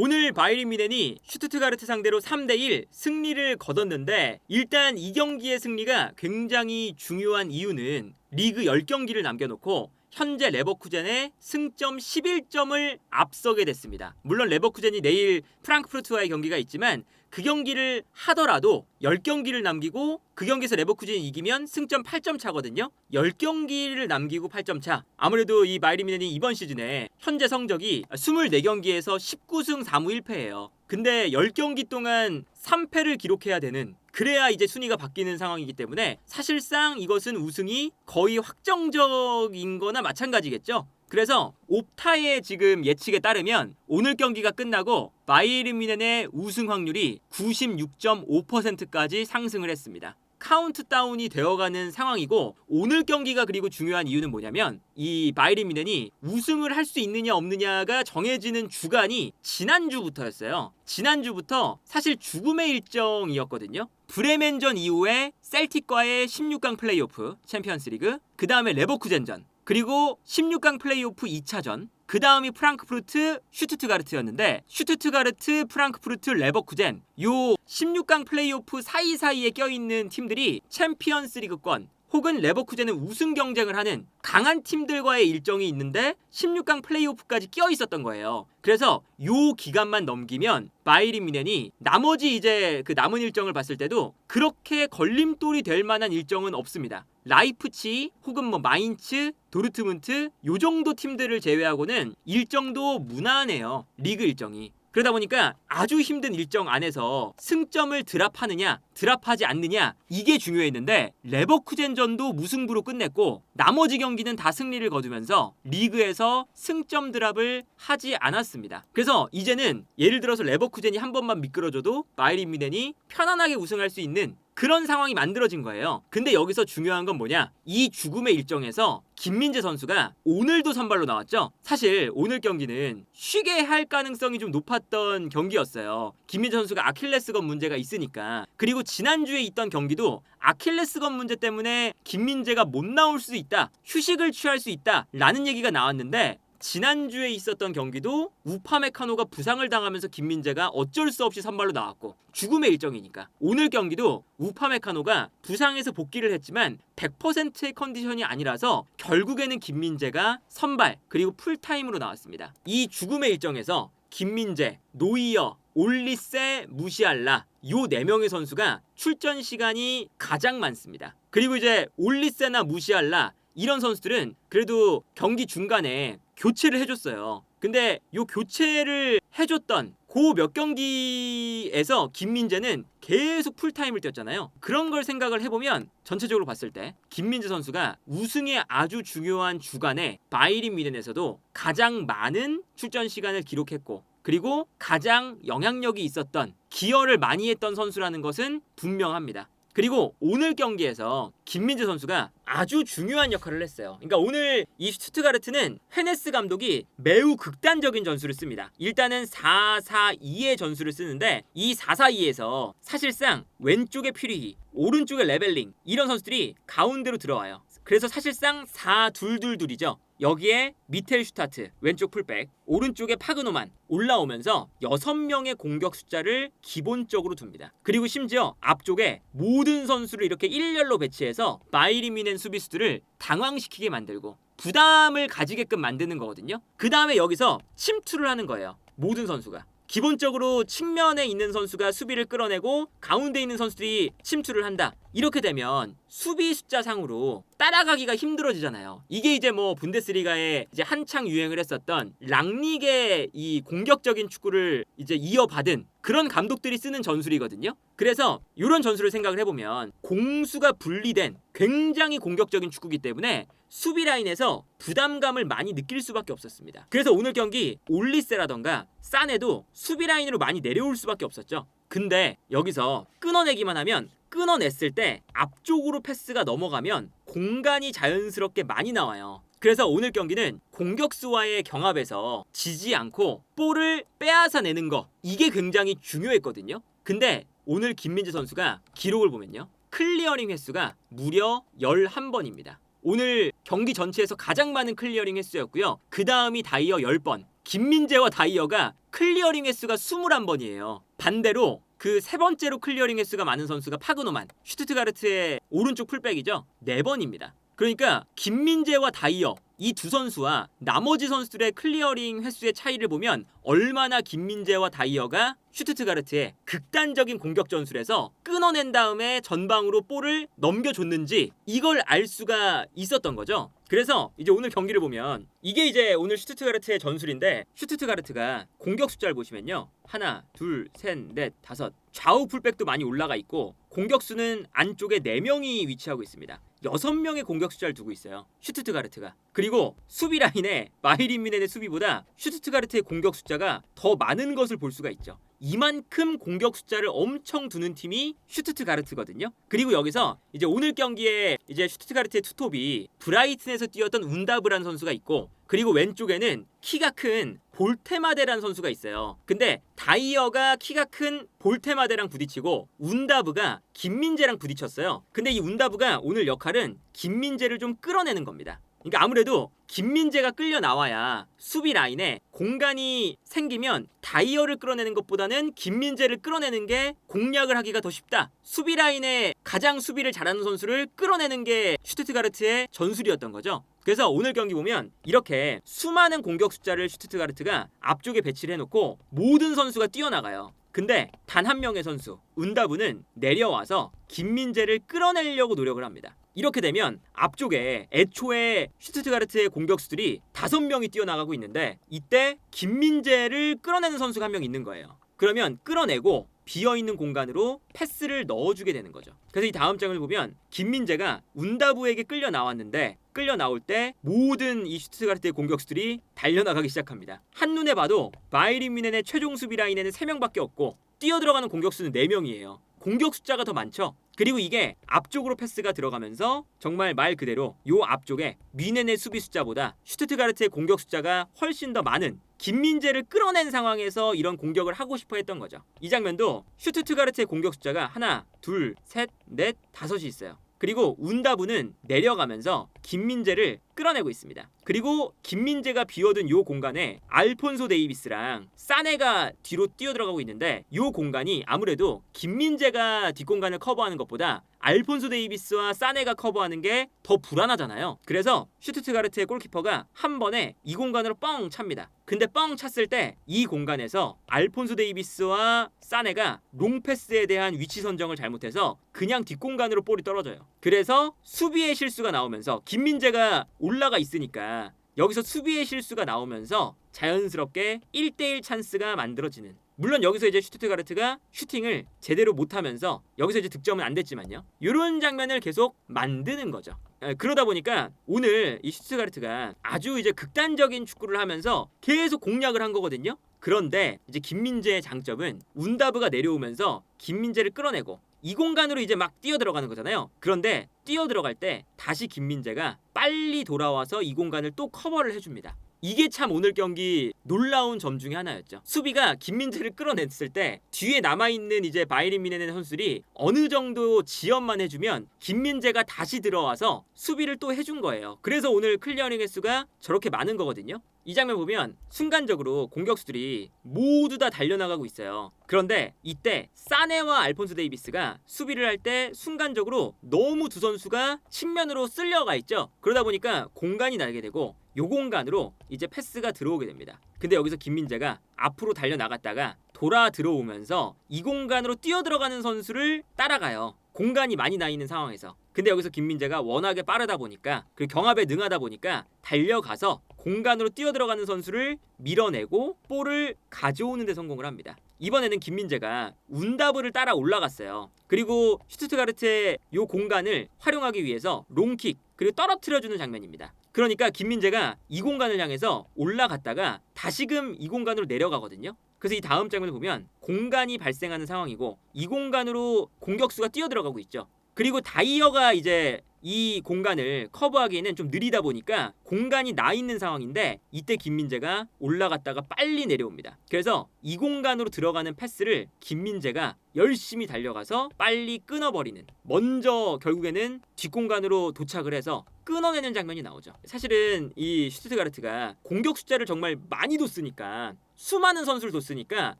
오늘 바이에른 뮌헨이 슈투트가르트 상대로 3대1 승리를 거뒀는데 일단 이 경기의 승리가 굉장히 중요한 이유는 리그 10경기를 남겨놓고 현재 레버쿠젠의 승점 11점을 앞서게 됐습니다. 물론 레버쿠젠이 내일 프랑크푸르트와의 경기가 있지만 그 경기를 하더라도 10경기를 남기고 그 경기에서 레버쿠젠이 이기면 승점 8점 차거든요. 10경기를 남기고 8점 차. 아무래도 이 바이에른 뮌헨이 이번 시즌에 현재 성적이 24경기에서 19승 4무 1패예요. 근데 10경기 동안 3패를 기록해야 되는, 그래야 이제 순위가 바뀌는 상황이기 때문에 사실상 이것은 우승이 거의 확정적인 거나 마찬가지겠죠. 그래서 옵타의 지금 예측에 따르면 오늘 경기가 끝나고 바이에른 뮌헨의 우승 확률이 96.5%까지 상승을 했습니다. 카운트다운이 되어가는 상황이고, 오늘 경기가 그리고 중요한 이유는 뭐냐면 이 바이에른 뮌헨이 우승을 할 수 있느냐 없느냐가 정해지는 주간이 지난주부터였어요. 지난주부터 사실 죽음의 일정이었거든요. 브레멘전 이후에 셀틱과의 16강 플레이오프 챔피언스리그, 그 다음에 레버쿠젠전, 그리고 16강 플레이오프 2차전, 그 다음이 프랑크푸르트 슈투트가르트였는데 슈투트가르트, 프랑크푸르트, 레버쿠젠, 요 16강 플레이오프 사이사이에 껴있는 팀들이 챔피언스리그권 혹은 레버쿠젠은 우승 경쟁을 하는 강한 팀들과의 일정이 있는데 16강 플레이오프까지 끼어 있었던 거예요. 그래서 요 기간만 넘기면 바이에른 뮌헨이 나머지 이제 그 남은 일정을 봤을 때도 그렇게 걸림돌이 될 만한 일정은 없습니다. 라이프치히 혹은 뭐 마인츠, 도르트문트 요 정도 팀들을 제외하고는 일정도 무난해요. 리그 일정이. 그러다 보니까 아주 힘든 일정 안에서 승점을 드랍하느냐 드랍하지 않느냐 이게 중요했는데 레버쿠젠전도 무승부로 끝냈고 나머지 경기는 다 승리를 거두면서 리그에서 승점 드랍을 하지 않았습니다. 그래서 이제는 예를 들어서 레버쿠젠이 한 번만 미끄러져도 바이에른 뮌헨이 편안하게 우승할 수 있는 그런 상황이 만들어진 거예요. 근데 여기서 중요한 건 뭐냐? 이 죽음의 일정에서 김민재 선수가 오늘도 선발로 나왔죠. 사실 오늘 경기는 쉬게 할 가능성이 좀 높았던 경기였어요. 김민재 선수가 아킬레스건 문제가 있으니까. 그리고 지난주에 있던 경기도 아킬레스건 문제 때문에 김민재가 못 나올 수 있다, 휴식을 취할 수 있다 라는 얘기가 나왔는데, 지난주에 있었던 경기도 우파메카노가 부상을 당하면서 김민재가 어쩔 수 없이 선발로 나왔고 죽음의 일정이니까, 오늘 경기도 우파메카노가 부상에서 복귀를 했지만 100%의 컨디션이 아니라서 결국에는 김민재가 선발 그리고 풀타임으로 나왔습니다. 이 죽음의 일정에서 김민재, 노이어, 올리세, 무시알라 요 4명의 선수가 출전 시간이 가장 많습니다. 그리고 이제 올리세나 무시알라 이런 선수들은 그래도 경기 중간에 교체를 해줬어요. 근데 요 교체를 해줬던 그 몇 경기에서 김민재는 계속 풀타임을 뛰었잖아요. 그런 걸 생각을 해보면 전체적으로 봤을 때 김민재 선수가 우승에 아주 중요한 주간에 바이에른 뮌헨에서도 가장 많은 출전 시간을 기록했고, 그리고 가장 영향력이 있었던, 기여를 많이 했던 선수라는 것은 분명합니다. 그리고 오늘 경기에서 김민재 선수가 아주 중요한 역할을 했어요. 그러니까 오늘 이 슈투트가르트는 헤네스 감독이 매우 극단적인 전술을 씁니다. 일단은 4-4-2의 전술을 쓰는데 이 4-4-2에서 사실상 왼쪽에 퓨리히, 오른쪽에 레벨링 이런 선수들이 가운데로 들어와요. 그래서 사실상 4-2-2-2이죠. 여기에 미텔 슈타트 왼쪽 풀백, 오른쪽에 파그노만 올라오면서 6명의 공격 숫자를 기본적으로 둡니다. 그리고 심지어 앞쪽에 모든 선수를 이렇게 일렬로 배치해서 바이에른 뮌헨 수비수들을 당황시키게 만들고 부담을 가지게끔 만드는 거거든요. 그 다음에 여기서 침투를 하는 거예요. 모든 선수가. 기본적으로 측면에 있는 선수가 수비를 끌어내고 가운데 있는 선수들이 침투를 한다. 이렇게 되면 수비 숫자 상으로 따라가기가 힘들어지잖아요. 이게 이제 뭐 분데스리가에 이제 한창 유행을 했었던 랑닉의 이 공격적인 축구를 이제 이어받은 그런 감독들이 쓰는 전술이거든요. 그래서 이런 전술을 생각을 해보면 공수가 분리된 굉장히 공격적인 축구이기 때문에 수비 라인에서 부담감을 많이 느낄 수밖에 없었습니다. 그래서 오늘 경기 올리세라던가 사네도 수비 라인으로 많이 내려올 수밖에 없었죠. 근데 여기서 끊어내기만 하면, 끊어냈을 때 앞쪽으로 패스가 넘어가면 공간이 자연스럽게 많이 나와요. 그래서 오늘 경기는 공격수와의 경합에서 지지 않고 볼을 빼앗아 내는 거, 이게 굉장히 중요했거든요. 근데 오늘 김민재 선수가 기록을 보면요, 클리어링 횟수가 무려 11번입니다. 오늘 경기 전체에서 가장 많은 클리어링 횟수였고요. 그 다음이 다이어 10번. 김민재와 다이어가 클리어링 횟수가 21번이에요. 반대로 그 세 번째로 클리어링 횟수가 많은 선수가 파그노만, 슈투트가르트의 오른쪽 풀백이죠. 4번입니다. 그러니까 김민재와 다이어 이 두 선수와 나머지 선수들의 클리어링 횟수의 차이를 보면 얼마나 김민재와 다이어가 슈투트가르트의 극단적인 공격 전술에서 끊어낸 다음에 전방으로 볼을 넘겨줬는지 이걸 알 수가 있었던 거죠. 그래서 이제 오늘 경기를 보면 이게 이제 오늘 슈투트가르트의 전술인데, 슈투트가르트가 공격 숫자를 보시면요, 하나, 둘, 셋, 넷, 다섯, 좌우 풀백도 많이 올라가 있고 공격수는 안쪽에 4명이 위치하고 있습니다. 6명의 공격 숫자를 두고 있어요, 슈투트가르트가. 그리고 수비 라인에 마이린 미넨의 수비보다 슈투트가르트의 공격 숫자가 더 많은 것을 볼 수가 있죠. 이만큼 공격 숫자를 엄청 두는 팀이 슈투트가르트거든요. 그리고 여기서 이제 오늘 경기에 이제 슈투트가르트의 투톱이 브라이튼에서 뛰었던 운다브라는 선수가 있고, 그리고 왼쪽에는 키가 큰 볼테마데라는 선수가 있어요. 근데 다이어가 키가 큰 볼테마데랑 부딪히고 운다브가 김민재랑 부딪혔어요. 근데 이 운다브가 오늘 역할은 김민재를 좀 끌어내는 겁니다. 그러니까 아무래도 김민재가 끌려 나와야 수비 라인에 공간이 생기면 다이어를 끌어내는 것보다는 김민재를 끌어내는 게 공략을 하기가 더 쉽다. 수비 라인에 가장 수비를 잘하는 선수를 끌어내는 게 슈투트가르트의 전술이었던 거죠. 그래서 오늘 경기 보면 이렇게 수많은 공격 숫자를 슈투트가르트가 앞쪽에 배치를 해놓고 모든 선수가 뛰어나가요. 근데 단 한 명의 선수 운다브는 내려와서 김민재를 끌어내려고 노력을 합니다. 이렇게 되면 앞쪽에 애초에 슈투트가르트의 공격수들이 5명이 뛰어나가고 있는데 이때 김민재를 끌어내는 선수가 한 명 있는 거예요. 그러면 끌어내고 비어있는 공간으로 패스를 넣어주게 되는 거죠. 그래서 이 다음 장을 보면 김민재가 운다브에게 끌려 나왔는데, 끌려 나올 때 모든 이 슈투트가르트의 공격수들이 달려나가기 시작합니다. 한눈에 봐도 바이린 미넨의 최종 수비 라인에는 3명밖에 없고 뛰어들어가는 공격수는 4명이에요. 공격 숫자가 더 많죠. 그리고 이게 앞쪽으로 패스가 들어가면서 정말 말 그대로 요 앞쪽에 미넨의 수비 숫자보다 슈투트가르트의 공격 숫자가 훨씬 더 많은 김민재를 끌어낸 상황에서 이런 공격을 하고 싶어 했던 거죠. 이 장면도 슈투트가르트의 공격 숫자가 하나, 둘, 셋, 넷, 5이 있어요. 그리고 운다브는 내려가면서 김민재를 끌어내고 있습니다. 그리고 김민재가 비워둔 요 공간에 알폰소 데이비스랑 사네가 뒤로 뛰어들어가고 있는데, 요 공간이 아무래도 김민재가 뒷공간을 커버하는 것보다 알폰소 데이비스와 사네가 커버하는 게 더 불안하잖아요. 그래서 슈투트가르트의 골키퍼가 한 번에 이 공간으로 뻥 찹니다. 근데 뻥 찼을 때 이 공간에서 알폰소 데이비스와 사네가 롱패스에 대한 위치 선정을 잘못해서 그냥 뒷공간으로 볼이 떨어져요. 그래서 수비의 실수가 나오면서 김민재가 올라가 있으니까 여기서 수비의 실수가 나오면서 자연스럽게 1대1 찬스가 만들어지는, 물론 여기서 이제 슈투트가르트가 슈팅을 제대로 못하면서 여기서 이제 득점은 안 됐지만요, 이런 장면을 계속 만드는 거죠. 그러다 보니까 오늘 이 슈투트가르트가 아주 이제 극단적인 축구를 하면서 계속 공략을 한 거거든요. 그런데 이제 김민재의 장점은 운다브가 내려오면서 김민재를 끌어내고 이 공간으로 이제 막 뛰어들어가는 거잖아요. 그런데 뛰어들어갈 때 다시 김민재가 빨리 돌아와서 이 공간을 또 커버를 해줍니다. 이게 참 오늘 경기 놀라운 점 중에 하나였죠. 수비가 김민재를 끌어냈을 때 뒤에 남아있는 이제 바이린 미넨의 선수들이 어느 정도 지연만 해주면 김민재가 다시 들어와서 수비를 또 해준 거예요. 그래서 오늘 클리어링 횟수가 저렇게 많은 거거든요. 이 장면 보면 순간적으로 공격수들이 모두 다 달려나가고 있어요. 그런데 이때 사네와 알폰소 데이비스가 수비를 할 때 순간적으로 너무 두 선수가 측면으로 쓸려가 있죠. 그러다 보니까 공간이 나게 되고 요 공간으로 이제 패스가 들어오게 됩니다. 근데 여기서 김민재가 앞으로 달려나갔다가 돌아 들어오면서 이 공간으로 뛰어들어가는 선수를 따라가요. 공간이 많이 나 있는 상황에서. 근데 여기서 김민재가 워낙에 빠르다 보니까, 그리고 경합에 능하다 보니까 달려가서 공간으로 뛰어들어가는 선수를 밀어내고 볼을 가져오는 데 성공을 합니다. 이번에는 김민재가 운다브를 따라 올라갔어요. 그리고 슈투트가르트의 요 공간을 활용하기 위해서 롱킥, 그리고 떨어뜨려주는 장면입니다. 그러니까 김민재가 이 공간을 향해서 올라갔다가 다시금 이 공간으로 내려가거든요. 그래서 이 다음 장면을 보면 공간이 발생하는 상황이고 이 공간으로 공격수가 뛰어들어가고 있죠. 그리고 다이어가 이제 이 공간을 커버하기에는 좀 느리다 보니까 공간이 나 있는 상황인데 이때 김민재가 올라갔다가 빨리 내려옵니다. 그래서 이 공간으로 들어가는 패스를 김민재가 열심히 달려가서 빨리 끊어버리는, 먼저 결국에는 뒷공간으로 도착을 해서 끊어내는 장면이 나오죠. 사실은 이 슈투트가르트가 공격 숫자를 정말 많이 뒀으니까, 수많은 선수를 뒀으니까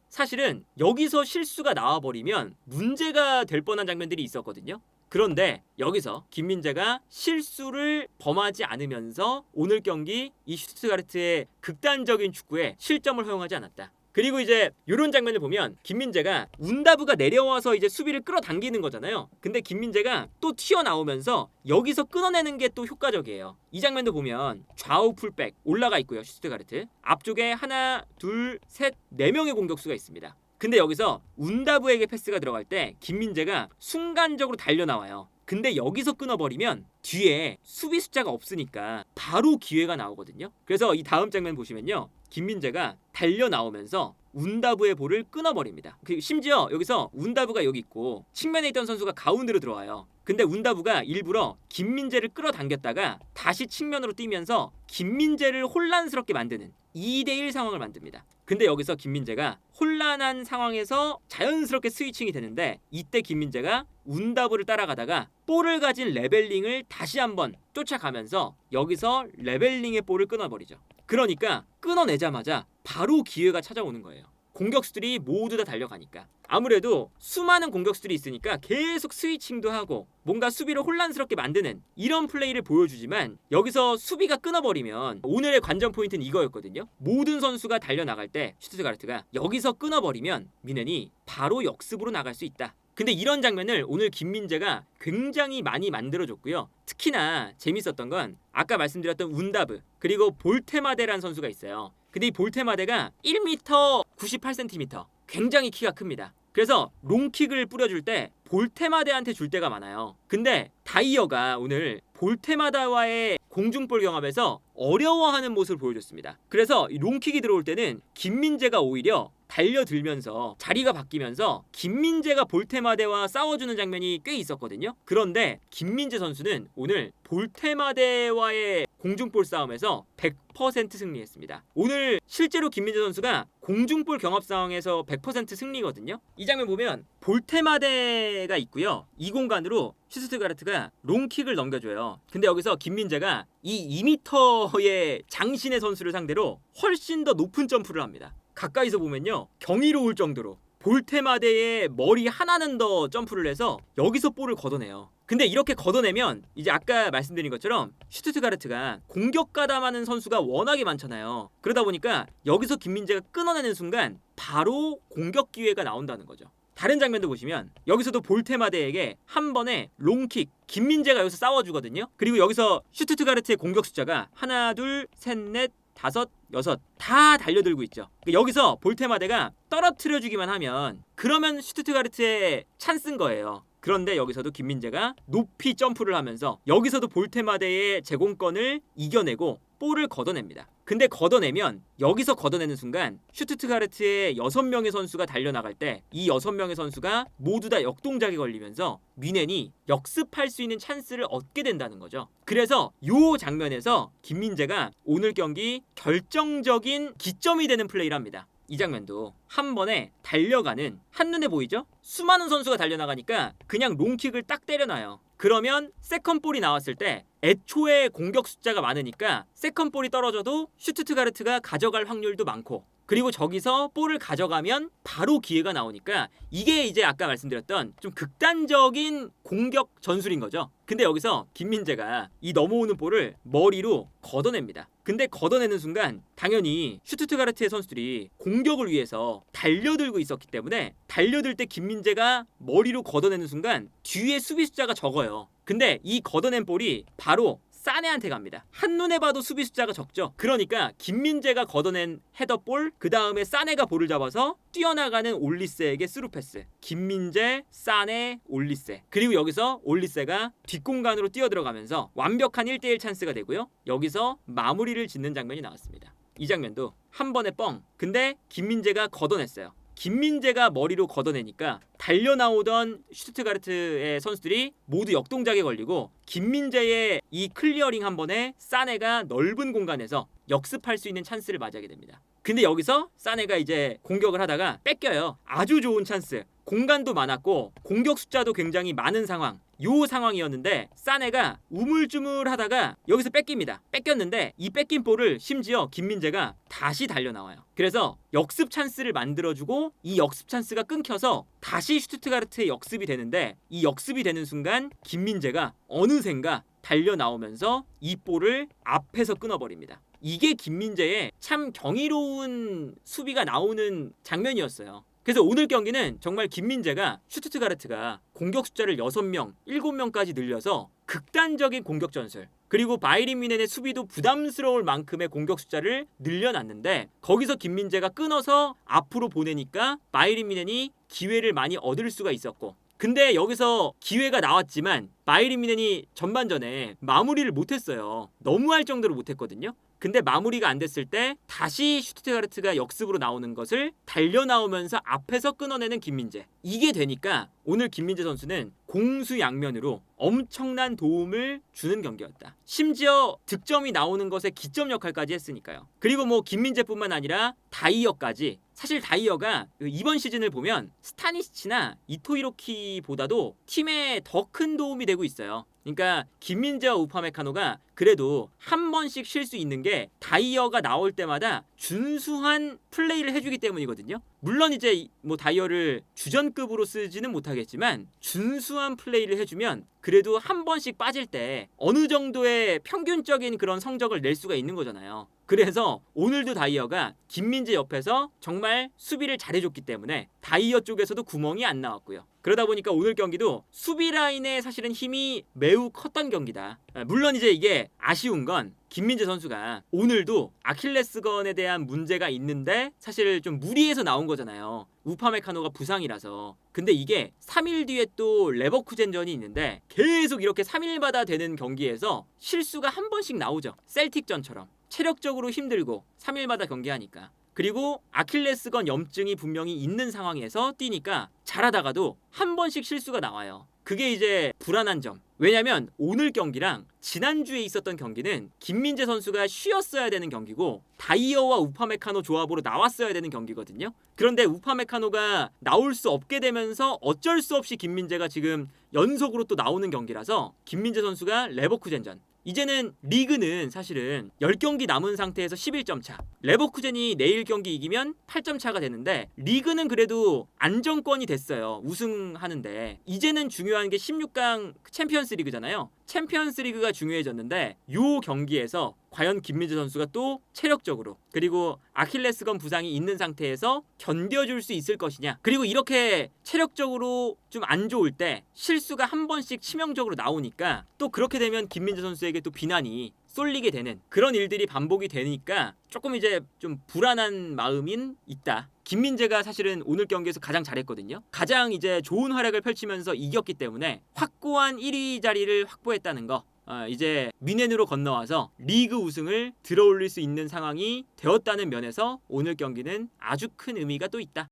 사실은 여기서 실수가 나와버리면 문제가 될 뻔한 장면들이 있었거든요. 그런데 여기서 김민재가 실수를 범하지 않으면서 오늘 경기 이 슈투트가르트의 극단적인 축구에 실점을 허용하지 않았다. 그리고 이제 이런 장면을 보면 김민재가 운다브가 내려와서 이제 수비를 끌어당기는 거잖아요. 근데 김민재가 또 튀어나오면서 여기서 끊어내는 게 또 효과적이에요. 이 장면도 보면 좌우 풀백 올라가 있고요. 슈투트가르트 앞쪽에 하나, 둘, 셋, 네 명의 공격수가 있습니다. 근데 여기서 운다브에게 패스가 들어갈 때 김민재가 순간적으로 달려나와요. 근데 여기서 끊어버리면 뒤에 수비 숫자가 없으니까 바로 기회가 나오거든요. 그래서 이 다음 장면 보시면요, 김민재가 달려나오면서 운다브의 볼을 끊어버립니다. 심지어 여기서 운다브가 여기 있고 측면에 있던 선수가 가운데로 들어와요. 근데 운다브가 일부러 김민재를 끌어당겼다가 다시 측면으로 뛰면서 김민재를 혼란스럽게 만드는 2대1 상황을 만듭니다. 근데 여기서 김민재가 혼란한 상황에서 자연스럽게 스위칭이 되는데, 이때 김민재가 운다브를 따라가다가 볼을 가진 레벨링을 다시 한번 쫓아가면서 여기서 레벨링의 볼을 끊어버리죠. 그러니까 끊어내자마자 바로 기회가 찾아오는 거예요. 공격수들이 모두 다 달려가니까. 아무래도 수많은 공격수들이 있으니까 계속 스위칭도 하고 뭔가 수비를 혼란스럽게 만드는 이런 플레이를 보여주지만, 여기서 수비가 끊어버리면 오늘의 관전 포인트는 이거였거든요. 모든 선수가 달려나갈 때 슈투트가르트가 여기서 끊어버리면 뮌헨이 바로 역습으로 나갈 수 있다. 근데 이런 장면을 오늘 김민재가 굉장히 많이 만들어줬고요. 특히나 재밌었던 건 아까 말씀드렸던 운다브, 그리고 볼테마데라는 선수가 있어요. 근데 이 볼테마데가 1m 98cm, 굉장히 키가 큽니다. 그래서 롱킥을 뿌려줄 때 볼테마데한테 줄 때가 많아요. 근데 다이어가 오늘 볼테마다와의 공중볼 경합에서 어려워하는 모습을 보여줬습니다. 그래서 이 롱킥이 들어올 때는 김민재가 오히려 달려들면서 자리가 바뀌면서 김민재가 볼테마데와 싸워주는 장면이 꽤 있었거든요. 그런데 김민재 선수는 오늘 볼테마데와의 공중볼 싸움에서 100% 승리했습니다. 오늘 실제로 김민재 선수가 공중볼 경합 상황에서 100% 승리거든요. 이 장면 보면 볼테마데가 있고요. 이 공간으로 슈투트가르트가 롱킥을 넘겨줘요. 근데 여기서 김민재가 이 2m의 장신의 선수를 상대로 훨씬 더 높은 점프를 합니다. 가까이서 보면요, 경이로울 정도로 볼테마데의 머리 하나는 더 점프를 해서 여기서 볼을 걷어내요. 근데 이렇게 걷어내면 이제 아까 말씀드린 것처럼 슈투트가르트가 공격 가담하는 선수가 워낙에 많잖아요. 그러다 보니까 여기서 김민재가 끊어내는 순간 바로 공격 기회가 나온다는 거죠. 다른 장면도 보시면 여기서도 볼테마데에게 한 번에 롱킥, 김민재가 여기서 싸워주거든요. 그리고 여기서 슈투트가르트의 공격 숫자가 하나, 둘, 셋, 넷, 다섯, 여섯 다 달려들고 있죠. 여기서 볼테마데가 떨어뜨려주기만 하면 그러면 슈투트가르트의 찬스인 거예요. 그런데 여기서도 김민재가 높이 점프를 하면서 여기서도 볼테마데의 제공권을 이겨내고 볼을 걷어냅니다. 근데 걷어내면 여기서 걷어내는 순간 슈투트가르트의 6명의 선수가 달려나갈 때 이 6명의 선수가 모두 다 역동작에 걸리면서 뮌헨이 역습할 수 있는 찬스를 얻게 된다는 거죠. 그래서 이 장면에서 김민재가 오늘 경기 결정적인 기점이 되는 플레이를 합니다. 이 장면도 한 번에 달려가는, 한눈에 보이죠? 수많은 선수가 달려나가니까 그냥 롱킥을 딱 때려놔요. 그러면 세컨볼이 나왔을 때 애초에 공격 숫자가 많으니까 세컨볼이 떨어져도 슈투트가르트가 가져갈 확률도 많고, 그리고 저기서 볼을 가져가면 바로 기회가 나오니까 이게 이제 아까 말씀드렸던 좀 극단적인 공격 전술인 거죠. 근데 여기서 김민재가 이 넘어오는 볼을 머리로 걷어냅니다. 근데 걷어내는 순간 당연히 슈투트가르트의 선수들이 공격을 위해서 달려들고 있었기 때문에 달려들 때 김민재가 머리로 걷어내는 순간 뒤에 수비 숫자가 적어요. 근데 이 걷어낸 볼이 바로 사네한테 갑니다. 한눈에 봐도 수비 숫자가 적죠. 그러니까 김민재가 걷어낸 헤더볼, 그 다음에 사네가 볼을 잡아서 뛰어나가는 올리세에게 스루 패스. 김민재, 사네, 올리세. 그리고 여기서 올리세가 뒷공간으로 뛰어들어가면서 완벽한 1대1 찬스가 되고요. 여기서 마무리를 짓는 장면이 나왔습니다. 이 장면도 한 번에 뻥. 근데 김민재가 걷어냈어요. 김민재가 머리로 걷어내니까 달려나오던 슈투트가르트의 선수들이 모두 역동작에 걸리고 김민재의 이 클리어링 한 번에 사네가 넓은 공간에서 역습할 수 있는 찬스를 맞이하게 됩니다. 근데 여기서 사네가 이제 공격을 하다가 뺏겨요. 아주 좋은 찬스. 공간도 많았고 공격 숫자도 굉장히 많은 상황. 요 상황이었는데 사네가 우물쭈물하다가 여기서 뺏깁니다. 뺏겼는데 이 뺏긴 볼을 심지어 김민재가 다시 달려나와요. 그래서 역습 찬스를 만들어주고 이 역습 찬스가 끊겨서 다시 슈투트가르트의 역습이 되는데 이 역습이 되는 순간 김민재가 어느샌가 달려나오면서 이 볼을 앞에서 끊어버립니다. 이게 김민재의 참 경이로운 수비가 나오는 장면이었어요. 그래서 오늘 경기는 정말 김민재가 슈투트가르트가 공격 숫자를 6명, 7명까지 늘려서 극단적인 공격 전술 그리고 바이에른 뮌헨의 수비도 부담스러울 만큼의 공격 숫자를 늘려놨는데 거기서 김민재가 끊어서 앞으로 보내니까 바이에른 뮌헨이 기회를 많이 얻을 수가 있었고 근데 여기서 기회가 나왔지만 바이에른 뮌헨이 전반전에 마무리를 못했어요. 너무할 정도로 못했거든요. 근데 마무리가 안 됐을 때 다시 슈투트가르트가 역습으로 나오는 것을 달려나오면서 앞에서 끊어내는 김민재. 이게 되니까 오늘 김민재 선수는 공수양면으로 엄청난 도움을 주는 경기였다. 심지어 득점이 나오는 것에 기점 역할까지 했으니까요. 그리고 뭐 김민재뿐만 아니라 다이어까지 사실 다이어가 이번 시즌을 보면 스타니시치나 이토이로키보다도 팀에 더 큰 도움이 되고 있어요. 그러니까 김민재와 우파메카노가 그래도 한 번씩 쉴 수 있는 게 다이어가 나올 때마다 준수한 플레이를 해주기 때문이거든요. 물론 이제 뭐 다이어를 주전급으로 쓰지는 못하겠지만 준수한 플레이를 해주면 그래도 한 번씩 빠질 때 어느 정도의 평균적인 그런 성적을 낼 수가 있는 거잖아요. 그래서 오늘도 다이어가 김민재 옆에서 정말 수비를 잘해줬기 때문에 다이어 쪽에서도 구멍이 안 나왔고요. 그러다 보니까 오늘 경기도 수비 라인에 사실은 힘이 매우 컸던 경기다. 물론 이제 이게 아쉬운 건 김민재 선수가 오늘도 아킬레스건에 대한 문제가 있는데 사실 좀 무리해서 나온 거잖아요. 우파메카노가 부상이라서. 근데 이게 3일 뒤에 또 레버쿠젠전이 있는데 계속 이렇게 3일마다 되는 경기에서 실수가 한 번씩 나오죠. 셀틱전처럼. 체력적으로 힘들고 3일마다 경기하니까. 그리고 아킬레스건 염증이 분명히 있는 상황에서 뛰니까 잘하다가도 한 번씩 실수가 나와요. 그게 이제 불안한 점. 왜냐면 오늘 경기랑 지난주에 있었던 경기는 김민재 선수가 쉬었어야 되는 경기고 다이어와 우파메카노 조합으로 나왔어야 되는 경기거든요. 그런데 우파메카노가 나올 수 없게 되면서 어쩔 수 없이 김민재가 지금 연속으로 또 나오는 경기라서 김민재 선수가 레버쿠젠전 이제는 리그는 사실은 10경기 남은 상태에서 11점 차. 레버쿠젠이 내일 경기 이기면 8점 차가 되는데 리그는 그래도 안정권이 됐어요. 우승하는데. 이제는 중요한 게 16강 챔피언스 리그잖아요. 챔피언스 리그가 중요해졌는데 요 경기에서 과연 김민재 선수가 또 체력적으로 그리고 아킬레스건 부상이 있는 상태에서 견뎌줄 수 있을 것이냐. 그리고 이렇게 체력적으로 좀 안 좋을 때 실수가 한 번씩 치명적으로 나오니까 또 그렇게 되면 김민재 선수에게 또 비난이 쏠리게 되는 그런 일들이 반복이 되니까 조금 이제 좀 불안한 마음인 있다. 김민재가 사실은 오늘 경기에서 가장 잘했거든요. 가장 이제 좋은 활약을 펼치면서 이겼기 때문에 확고한 1위 자리를 확보했다는 거. 이제 뮌헨으로 건너와서 리그 우승을 들어올릴 수 있는 상황이 되었다는 면에서 오늘 경기는 아주 큰 의미가 또 있다.